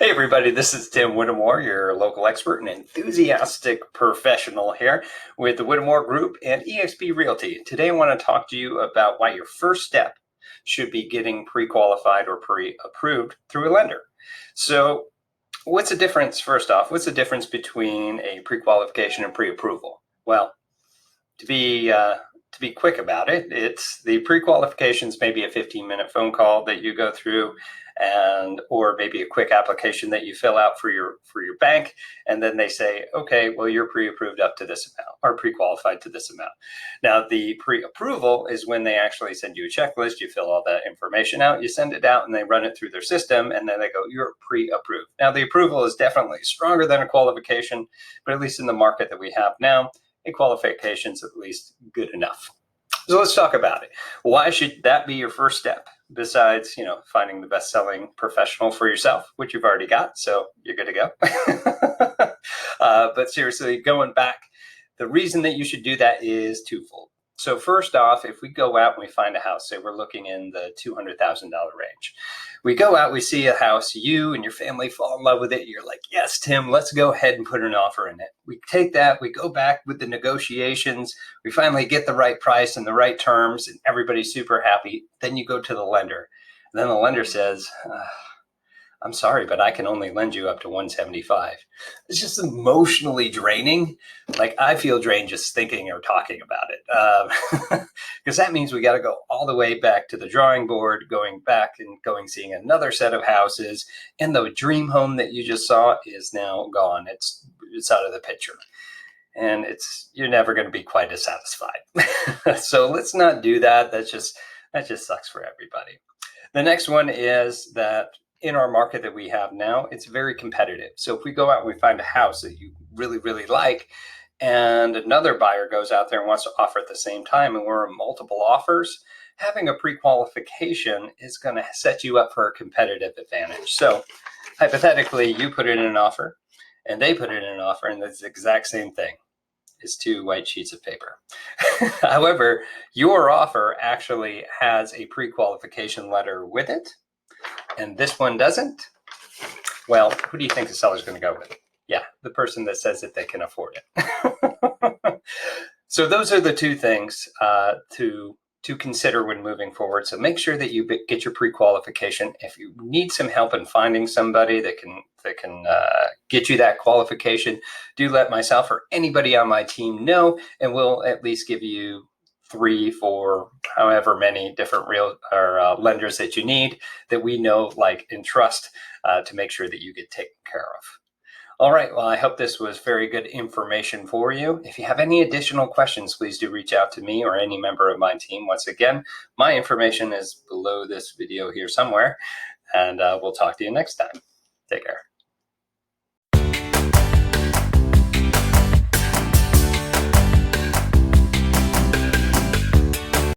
Hey everybody, this is Tim Whittemore, your local expert and enthusiastic professional here with the Whittemore Group and eXp Realty. Today I want to talk to you about why your first step should be getting pre-qualified or pre-approved through a lender. So what's the difference, first off, what's the difference between a pre-qualification and pre-approval? Well, to be quick about it, it's the pre-qualifications, maybe a 15-minute phone call that you go through, or maybe a quick application that you fill out for your bank, and then they say, okay, well, you're pre-approved up to this amount or pre-qualified to this amount. Now, the pre-approval is when they actually send you a checklist, you fill all that information out, you send it out, and they run it through their system, and then they go, you're pre-approved. Now, the approval is definitely stronger than a qualification, but at least in the market that we have now, a qualification is at least good enough. So let's talk about it. Why should that be your first step? Besides, finding the best-selling professional for yourself, which you've already got, so you're good to go. But seriously, going back, the reason that you should do that is twofold. So first off, if we go out and we find a house, say we're looking in the $200,000 range. We go out, we see a house, you and your family fall in love with it. You're like, yes, Tim, let's go ahead and put an offer in it. We take that, we go back with the negotiations. We finally get the right price and the right terms and everybody's super happy. Then you go to the lender. And then the lender says, I'm sorry, but I can only lend you up to 175. It's just emotionally draining. Like, I feel drained just thinking or talking about it. Because that means we got to go all the way back to the drawing board, going back and seeing another set of houses. And the dream home that you just saw is now gone. It's out of the picture. And you're never going to be quite as satisfied. So let's not do that. That just sucks for everybody. The next one is that in our market that we have now, it's very competitive. So if we go out and we find a house that you really, really like, and another buyer goes out there and wants to offer at the same time, and we're in multiple offers, having a pre-qualification is going to set you up for a competitive advantage. So hypothetically, you put in an offer, and they put in an offer, and it's the exact same thing. It's two white sheets of paper. However, your offer actually has a pre-qualification letter with it, and this one doesn't. Well, who do you think the seller's going to go with? Yeah, the person that says that they can afford it. So those are the two things to consider when moving forward. So make sure that you get your pre-qualification. If you need some help in finding somebody that can get you that qualification, do let myself or anybody on my team know, and we'll at least give you 3, 4, however many different lenders that you need that we know, like, and trust to make sure that you get taken care of. All right, well, I hope this was very good information for you. If you have any additional questions, please do reach out to me or any member of my team. Once again, my information is below this video here somewhere, and we'll talk to you next time. Take care.